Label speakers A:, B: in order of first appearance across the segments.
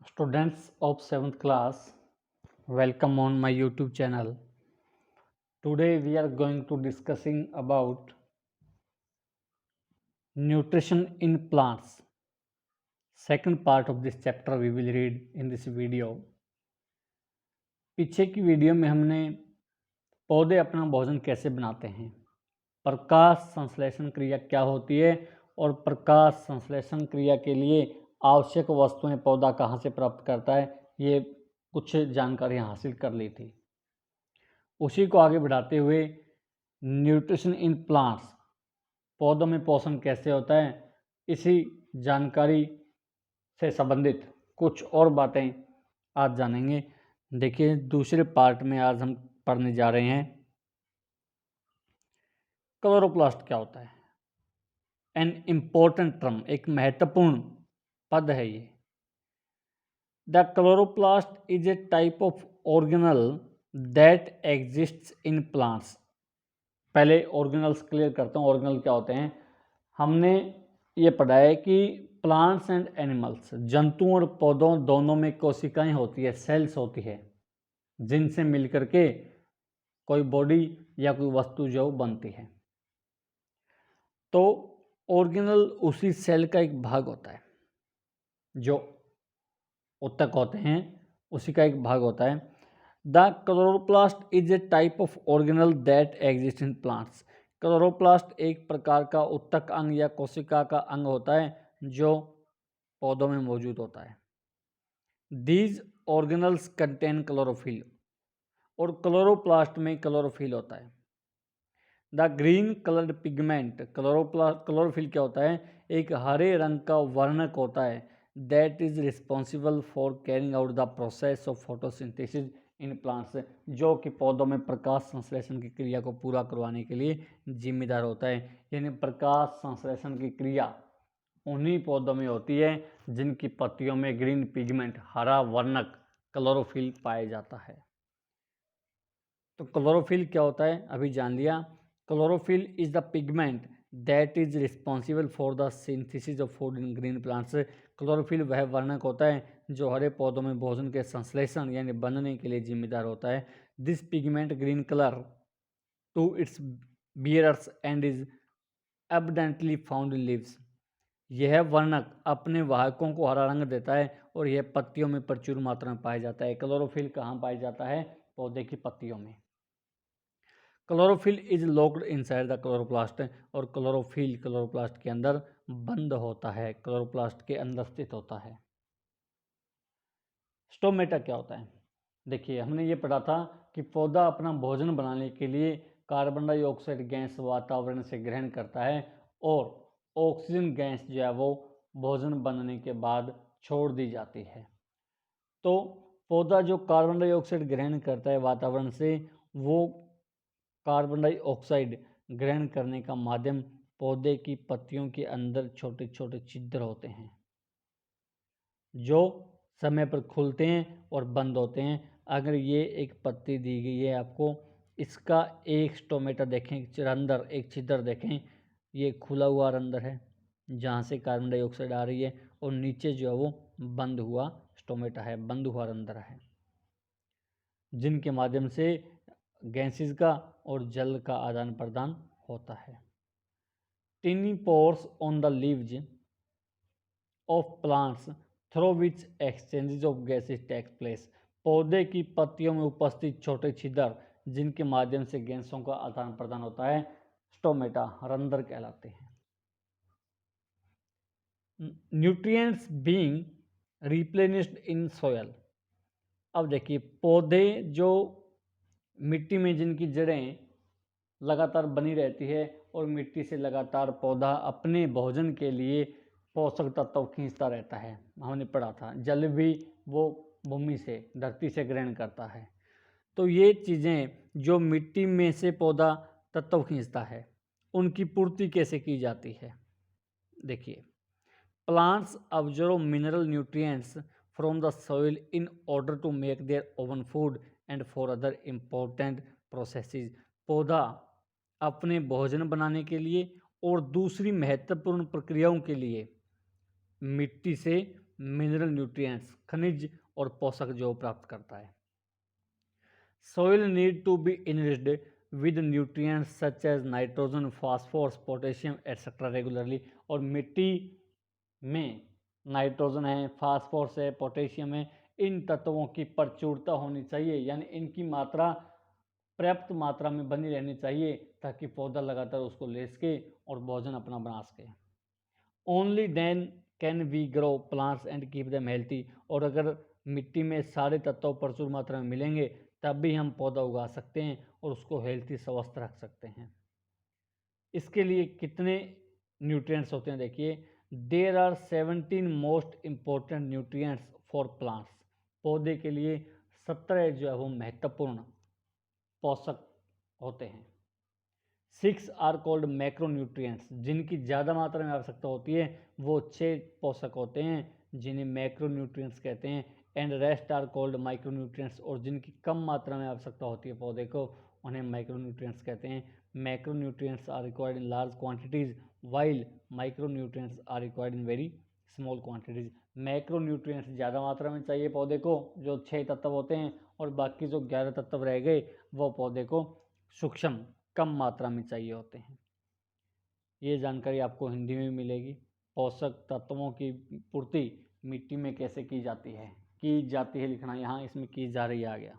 A: Students of 7th class, welcome on my YouTube channel. Today we are going to discussing about nutrition in plants. Second part of this chapter we will read in this video. पीछे की video में हमने पौधे अपना भोजन कैसे बनाते हैं, प्रकाश संश्लेषण क्रिया क्या होती है और प्रकाश संश्लेषण क्रिया के लिए आवश्यक वस्तुएं पौधा कहाँ से प्राप्त करता है, ये कुछ जानकारियाँ हासिल कर ली थी। उसी को आगे बढ़ाते हुए न्यूट्रिशन इन प्लांट्स, पौधों में पोषण कैसे होता है, इसी जानकारी से संबंधित कुछ और बातें आज जानेंगे। देखिए, दूसरे पार्ट में आज हम पढ़ने जा रहे हैं क्लोरोप्लास्ट क्या होता है। एन इम्पोर्टेंट टर्म, एक महत्वपूर्ण पद है ये। The chloroplast is a type of organelle that exists in plants. पहले ऑर्गेनल्स क्लियर करता हूँ, ऑर्गेनल क्या होते हैं। हमने ये पढ़ा है कि प्लांट्स एंड एनिमल्स, जंतुओं और पौधों दोनों में कोशिकाएं होती है, सेल्स होती है, जिनसे मिलकर के कोई बॉडी या कोई वस्तु जो बनती है। तो ऑर्गेनल उसी सेल का एक भाग होता है, जो उत्तक होते हैं उसी का एक भाग होता है। The chloroplast is a type of organelle that exist in plants. Chloroplast एक प्रकार का उत्तक अंग या कोशिका का अंग होता है जो पौधों में मौजूद होता है। दीज ऑर्गेनल्स कंटेन क्लोरोफिल, और क्लोरोप्लास्ट में क्लोरोफिल होता है। The green coloured pigment, chlorophyll क्या होता है, एक हरे रंग का वर्णक होता है। That is responsible for carrying out the process of photosynthesis in plants, जो कि पौधों में प्रकाश संश्लेषण की क्रिया को पूरा करवाने के लिए जिम्मेदार होता है। यानी प्रकाश संश्लेषण की क्रिया उन्हीं पौधों में होती है जिनकी पत्तियों में ग्रीन पिगमेंट, हरा वर्णक क्लोरोफिल पाया जाता है। तो क्लोरोफिल क्या होता है अभी जान लिया। Chlorophyll is the pigment that is responsible for the synthesis of food in green plants. Chlorophyll वह वर्णक होता है जो हरे पौधों में भोजन के संश्लेषण यानी बनने के लिए जिम्मेदार होता है। This pigment green colour to its bearers and is abundantly found in leaves. यह वर्णक अपने वाहकों को हरा रंग देता है और यह पत्तियों में प्रचुर मात्रा में पाया जाता है। क्लोरोफिल कहाँ पाया जाता है, पौधे की पत्तियों में। Chlorophyll is locked inside the chloroplast, और क्लोरोफिल क्लोरोप्लास्ट के अंदर बंद होता है, क्लोरोप्लास्ट के अंदर स्थित होता है। स्टोमेटा क्या होता है, देखिए हमने ये पढ़ा था कि पौधा अपना भोजन बनाने के लिए कार्बन डाइऑक्साइड गैस वातावरण से ग्रहण करता है और ऑक्सीजन गैस जो है वो भोजन बनने के बाद छोड़ दी जाती है। तो पौधा जो कार्बन डाइऑक्साइड ग्रहण करता है वातावरण से, वो कार्बन डाइऑक्साइड ग्रहण करने का माध्यम पौधे की पत्तियों के अंदर छोटे छोटे छिद्र होते हैं जो समय पर खुलते हैं और बंद होते हैं। अगर ये एक पत्ती दी गई है आपको, इसका एक स्टोमेटा देखें, रंध्र, एक छिद्र देखें, ये खुला हुआ रंध्र है जहाँ से कार्बन डाइऑक्साइड आ रही है, और नीचे जो है वो बंद हुआ स्टोमेटा है, बंद हुआ रंध्र है, जिनके माध्यम से गैसेस का और जल का आदान प्रदान होता है। Tiny pores on the leaves of plants through which exchanges of gases takes place. पौधे की पत्तियों में उपस्थित छोटे छिद्र जिनके माध्यम से गैसों का आदान प्रदान होता है, स्टोमेटा, रंध्र कहलाते हैं। Nutrients being replenished in soil. अब देखिए, पौधे जो मिट्टी में जिनकी जड़ें लगातार बनी रहती है और मिट्टी से लगातार पौधा अपने भोजन के लिए पोषक तत्व खींचता रहता है, हमने पढ़ा था। जल भी वो भूमि से, धरती से ग्रहण करता है। तो ये चीज़ें जो मिट्टी में से पौधा तत्व खींचता है, उनकी पूर्ति कैसे की जाती है, देखिए। Plants observe mineral nutrients from the soil in order to make their own food and for other important processes. पौधा अपने भोजन बनाने के लिए और दूसरी महत्वपूर्ण प्रक्रियाओं के लिए मिट्टी से मिनरल न्यूट्रिएंट्स, खनिज और पोषक जो प्राप्त करता है। Soil need to be enriched with nutrients such as nitrogen, phosphorus, potassium etcetera regularly. और मिट्टी में नाइट्रोजन है, फास्फोरस है, पोटेशियम है, इन तत्वों की प्रचुरता होनी चाहिए, यानी इनकी मात्रा पर्याप्त मात्रा में बनी रहनी चाहिए ताकि पौधा लगातार उसको ले सके और भोजन अपना बना सके। Only then can we grow plants and keep them healthy. और अगर मिट्टी में सारे तत्व प्रचुर मात्रा में मिलेंगे तब भी हम पौधा उगा सकते हैं और उसको हेल्थी स्वस्थ रख सकते हैं। इसके लिए कितने न्यूट्रिएंट्स होते हैं देखिए, there are 17 most important nutrients for plants. पौधे के लिए 17 जो है वो महत्वपूर्ण पोषक होते हैं। 6 आर कॉल्ड मैक्रोन्यूट्रिएंट्स, जिनकी ज़्यादा मात्रा में आवश्यकता होती है वो 6 पोषक होते हैं जिन्हें मैक्रोन्यूट्रिएंट्स कहते हैं। And rest are called micronutrients, और जिनकी कम मात्रा में आवश्यकता होती है पौधे को उन्हें माइक्रोन्यूट्रिएंट्स कहते हैं। Macronutrients are required in large quantities while micronutrients are required in very small quantities. Macronutrients ज़्यादा मात्रा में चाहिए पौधे को, जो 6 तत्व होते हैं, और बाकी जो 11 तत्व रह गए वो पौधे को सूक्ष्म कम मात्रा में चाहिए होते हैं। ये जानकारी आपको हिंदी में मिलेगी। पोषक तत्वों की पूर्ति मिट्टी में कैसे की जाती है लिखना यहाँ, इसमें की जा रही आ गया।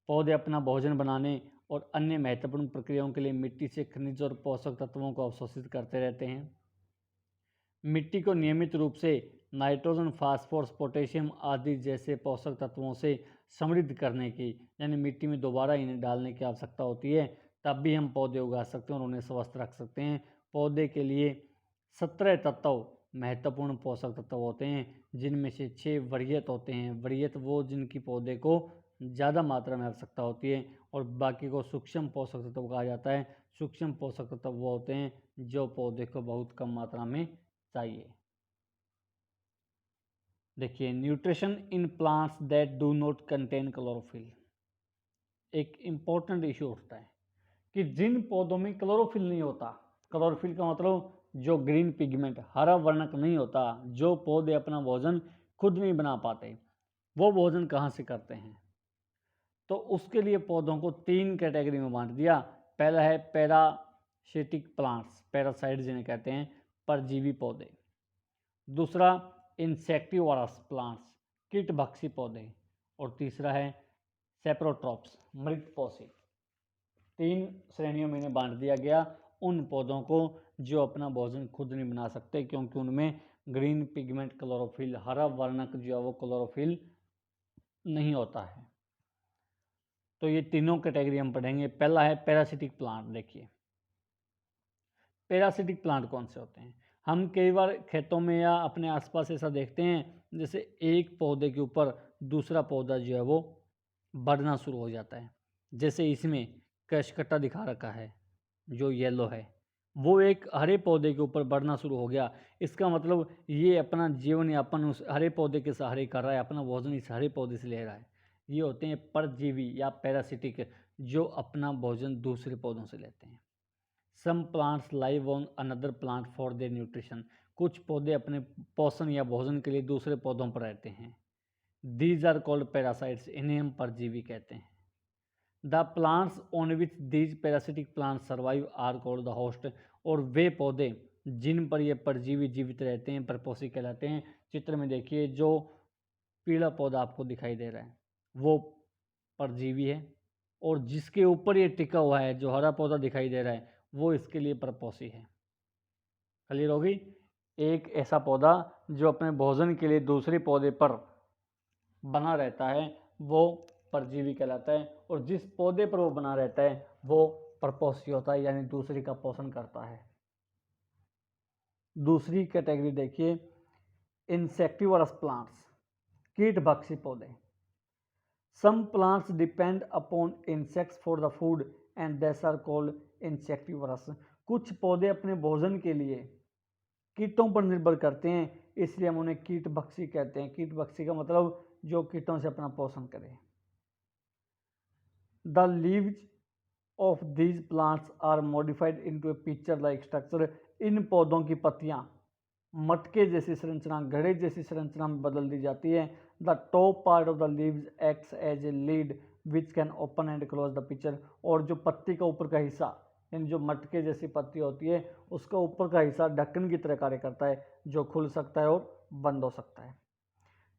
A: पौधे अपना भोजन बनाने और अन्य महत्वपूर्ण प्रक्रियाओं के लिए मिट्टी से खनिज और पोषक तत्वों को अवशोषित करते रहते हैं। मिट्टी को नियमित रूप से नाइट्रोजन, फास्फोरस, पोटेशियम आदि जैसे पोषक तत्वों से समृद्ध करने की, यानी मिट्टी में दोबारा इन्हें डालने की आवश्यकता होती है, तब भी हम पौधे उगा सकते हैं और उन्हें स्वस्थ रख सकते हैं। पौधे के लिए 17 तत्व महत्वपूर्ण पोषक तत्व होते हैं, जिनमें से 6 वरीयत होते हैं। वरीयत वो जिनकी पौधे को ज़्यादा मात्रा में आवश्यकता होती है, और बाकी को सूक्ष्म पोषक तत्व कहा जाता है। सूक्ष्म पोषक तत्व वो होते हैं जो पौधे को बहुत कम मात्रा में चाहिए। देखिए, nutrition in plants that do not contain chlorophyll. एक इम्पोर्टेंट इशू उठता है कि जिन पौधों में क्लोरोफिल नहीं होता, क्लोरोफिल का मतलब जो ग्रीन पिगमेंट, हरा वर्णक नहीं होता, जो पौधे अपना भोजन खुद नहीं बना पाते, वो भोजन कहाँ से करते हैं? तो उसके लिए पौधों को 3 कैटेगरी में बांट दिया। पहला है पैरासिटिक प्लांट्स, पैरासाइट जिन्हें कहते हैं, परजीवी पौधे। दूसरा इंसेक्टिवोरस प्लांट्स, कीटभक्षी पौधे। और तीसरा है सेप्रोट्रॉप्स, मृतपोषी। 3 श्रेणियों में इन्हें बांट दिया गया उन पौधों को जो अपना भोजन खुद नहीं बना सकते, क्योंकि उनमें ग्रीन पिगमेंट क्लोरोफिल, हरा वर्णक जो है वो क्लोरोफिल नहीं होता है। तो ये तीनों कैटेगरी हम पढ़ेंगे। पहला है पैरासिटिक प्लांट। देखिए, पैरासिटिक प्लांट कौन से होते हैं? हम कई बार खेतों में या अपने आसपास ऐसा देखते हैं, जैसे एक पौधे के ऊपर दूसरा पौधा जो है वो बढ़ना शुरू हो जाता है। जैसे इसमें कशकट्टा दिखा रखा है जो येलो है, वो एक हरे पौधे के ऊपर बढ़ना शुरू हो गया। इसका मतलब ये अपना जीवन यापन उस हरे पौधे के सहारे कर रहा है, अपना भोजन इस हरे पौधे से ले रहा है। ये होते हैं परजीवी या पैरासिटिक, जो अपना भोजन दूसरे पौधों से लेते हैं। Some plants live on another plant for their nutrition. कुछ पौधे अपने पोषण या भोजन के लिए दूसरे पौधों पर रहते हैं। दीज आर कॉल्ड पैरासाइट्स, इन्हें हम परजीवी कहते हैं। The plants on which these parasitic plants survive are called the host. और वे पौधे जिन पर ये परजीवी जीवित रहते हैं परपोषी कहलाते हैं। चित्र में देखिए, जो पीला पौधा आपको दिखाई दे रहा है वो परजीवी है, और जिसके ऊपर ये टिका हुआ है जो हरा पौधा दिखाई दे रहा है वो इसके लिए परपोषी है। क्लियर होगी? एक ऐसा पौधा जो अपने भोजन के लिए दूसरे पौधे पर बना रहता है वो परजीवी कहलाता है, और जिस पौधे पर वो बना रहता है वो परपोषी होता है, यानी दूसरे का पोषण करता है। दूसरी कैटेगरी देखिए, इंसेक्टिवरस प्लांट्स, कीटभक्षी पौधे। Some plants depend upon insects for the food and these are called insectivorous. कुछ पौधे अपने भोजन के लिए कीटों पर निर्भर करते हैं, इसलिए हम उन्हें कीटभक्षी कहते हैं। कीटभक्षी का मतलब जो कीटों से अपना पोषण करे। The leaves of these plants are modified into a pitcher like structure. इन पौधों की पत्तियां मटके जैसी संरचना, घड़े जैसी संरचना में बदल दी जाती है। The top part of the leaves acts as a lid which can open and close the pitcher. और जो पत्ती का ऊपर का हिस्सा, यानी जो मटके जैसी पत्ती होती है, उसका ऊपर का हिस्सा ढक्कन की तरह कार्य करता है, जो खुल सकता है और बंद हो सकता है।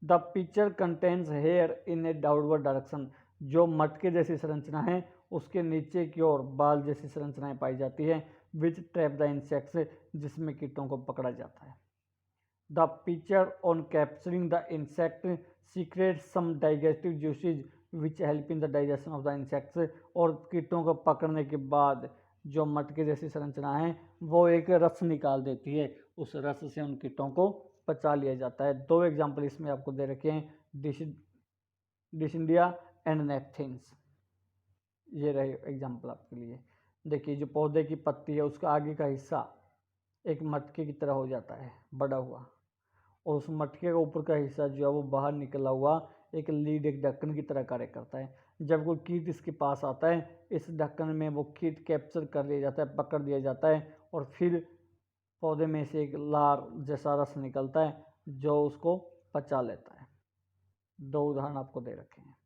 A: The picture contains here in A downward direction. जो मटके जैसी संरचना है उसके नीचे की ओर बाल जैसी संरचनाएं पाई जाती है, विच ट्रैप द इंसेक्ट्स, जिसमें कीटों को पकड़ा जाता है। The pitcher on capturing the insect secrete some digestive juices which help in the digestion of the insects. और कीटों को पकड़ने के बाद जो मटके जैसी संरचना है वो एक रस निकाल देती है, उस रस से उन कीटों को पचा लिया जाता है। दो एग्जाम्पल इसमें आपको दे रखे हैं, डिसिडिया एंड नेपथिन्स। ये रहे एग्जाम्पल आपके लिए। देखिए जो पौधे की पत्ती है उसका आगे का हिस्सा एक मटके की तरह हो जाता है बड़ा हुआ, और उस मटके का ऊपर का हिस्सा जो है वो बाहर निकला हुआ एक लीड, एक ढक्कन की तरह कार्य करता है। जब कोई कीट इसके पास आता है, इस ढक्कन में वो कीट कैप्चर कर लिया जाता है, पकड़ लिया जाता है, और फिर पौधे में से एक लार जैसा रस निकलता है जो उसको पचा लेता है। दो उदाहरण आपको दे रखे हैं।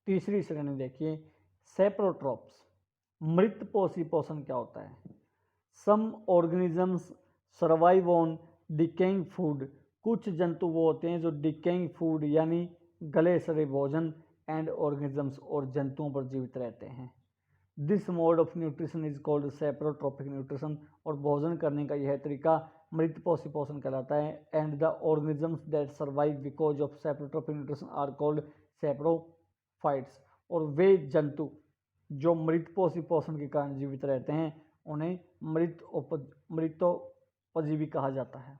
A: तीसरी श्रेणी देखिए, सेप्रोट्रोप्स। मृत पोषी पोषण क्या होता है? Some organisms survive on decaying food. कुछ जंतु वो होते हैं जो डिकेइंग फूड यानी गले सड़े भोजन एंड ऑर्गेनिजम्स और जंतुओं पर जीवित रहते हैं। This mode of nutrition is called saprotrophic nutrition. और भोजन करने का यह तरीका मृत पोषी पोषण कहलाता है। And the organisms that survive because of saprotrophic nutrition are called saprophytes. और वे जंतु जो मृत पोषी पोषण के कारण जीवित रहते हैं उन्हें मृतोपजीवी कहा जाता है।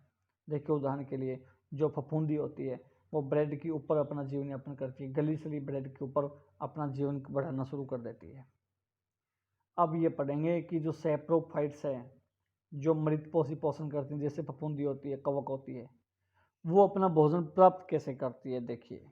A: देखिए उदाहरण के लिए जो फफूंदी होती है वो ब्रेड के ऊपर अपना जीवन यापन करती है, गली सड़ी ब्रेड के ऊपर अपना जीवन बढ़ाना शुरू कर देती है। अब ये पढ़ेंगे कि जो सेप्रोफाइट्स है जो मृत पोषी पोषण करती हैं, जैसे फफूंदी होती है, कवक होती है, वो अपना भोजन प्राप्त कैसे करती है। देखिए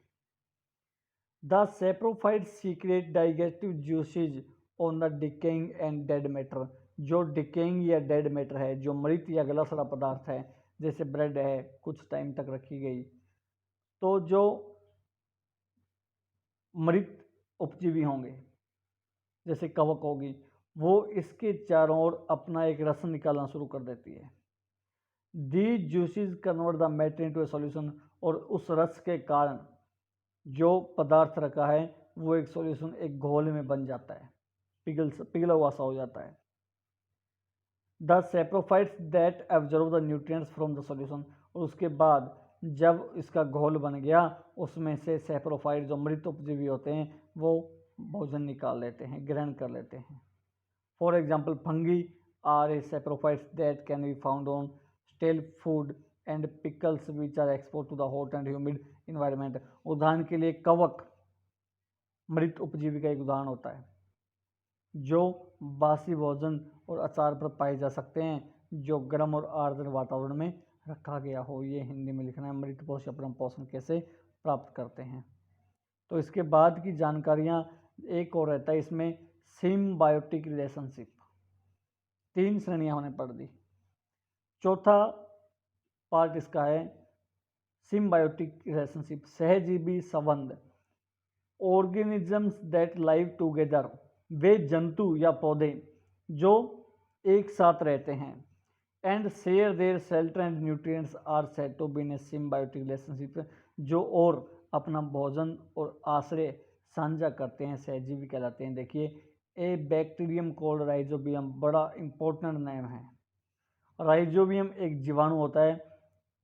A: the saprophytes secret digestive juices on the decaying and dead matter. जो डिकेइंग या डेड मैटर है, जो मृत या गला सड़ा पदार्थ है, जैसे ब्रेड है कुछ टाइम तक रखी गई, तो जो मृत उपजीवी होंगे जैसे कवक होगी, वो इसके चारों ओर अपना एक रस निकालना शुरू कर देती है। These juices convert the matter into A solution. और उस रस के कारण जो पदार्थ रखा है वो एक सॉल्यूशन, एक घोल में बन जाता है, पिघला हुआ सा हो जाता है। The saprophytes that absorb the nutrients from the solution. और उसके बाद जब इसका घोल बन गया, उसमें से सेप्रोफाइट जो मृत उपजीवी होते हैं वो भोजन निकाल लेते हैं, ग्रहण कर लेते हैं। For example fungi are a saprophytes that can be found on stale food and pickles which are expose to the hot and humid environment. उदाहरण के लिए कवक मृत उपजीवी का एक उदाहरण होता है जो बासी भोजन और अचार पर पाए जा सकते हैं जो गर्म और आर्द्र वातावरण में रखा गया हो। ये हिंदी में लिखना है, मृत पोषी अपना पोषण कैसे प्राप्त करते हैं। तो इसके बाद की जानकारियाँ एक और रहता है इसमें, सिम्बायोटिक रिलेशनशिप। 3 श्रेणियाँ हमने पढ़ दी। चौथा पार्ट इसका है सिम्बायोटिक रिलेशनशिप, सहजीवी संबंध। Organisms that live together. वे जंतु या पौधे जो एक साथ रहते हैं, and share their shelter and nutrients are said to be in a symbiotic relationship. जो और अपना भोजन और आश्रय साझा करते हैं, सहजीवी कहलाते हैं। देखिए ए बैक्टीरियम कॉल्ड राइजोबियम, बड़ा इंपॉर्टेंट नेम है। राइजोबियम एक जीवाणु होता है,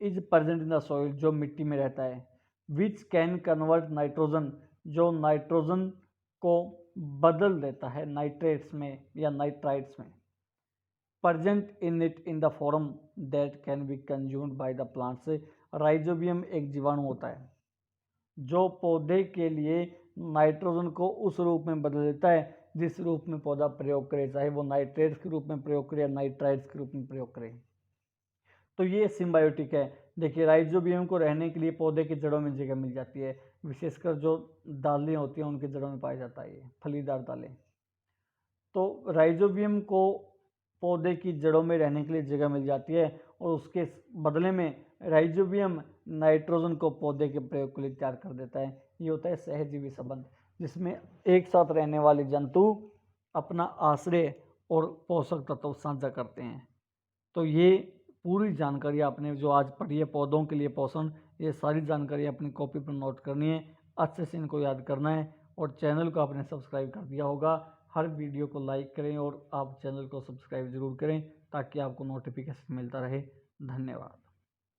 A: is present in the soil, जो मिट्टी में रहता है, विच कैन कन्वर्ट नाइट्रोजन, जो नाइट्रोजन को बदल देता है नाइट्रेट्स में या नाइट्राइट्स में, present in it in the form that can be consumed by the plants. Rhizobium एक जीवाणु होता है जो पौधे के लिए नाइट्रोजन को उस रूप में बदल देता है जिस रूप में पौधा प्रयोग करे, चाहे वो नाइट्रेट्स के रूप में प्रयोग करे या नाइट्राइट्स के रूप में प्रयोग करे। तो ये सिम्बायोटिक है। देखिए राइजोबियम को रहने के लिए पौधे की जड़ों में जगह मिल जाती है, विशेषकर जो दालें होती हैं उनकी जड़ों में पाया जाता है ये फलीदार दालें। तो राइजोबियम को पौधे की जड़ों में रहने के लिए जगह मिल जाती है और उसके बदले में राइजोबियम नाइट्रोजन को पौधे के प्रयोग के लिए तैयार कर देता है। ये होता है सहजीवी संबंध, जिसमें एक साथ रहने वाले जंतु अपना आश्रय और पोषक तत्व साझा करते हैं। तो ये पूरी जानकारी आपने जो आज पढ़ी है पौधों के लिए पोषण, ये सारी जानकारी अपनी कॉपी पर नोट करनी है, अच्छे से इनको याद करना है और चैनल को आपने सब्सक्राइब कर दिया होगा। हर वीडियो को लाइक करें और आप चैनल को सब्सक्राइब जरूर करें ताकि आपको नोटिफिकेशन मिलता रहे। धन्यवाद।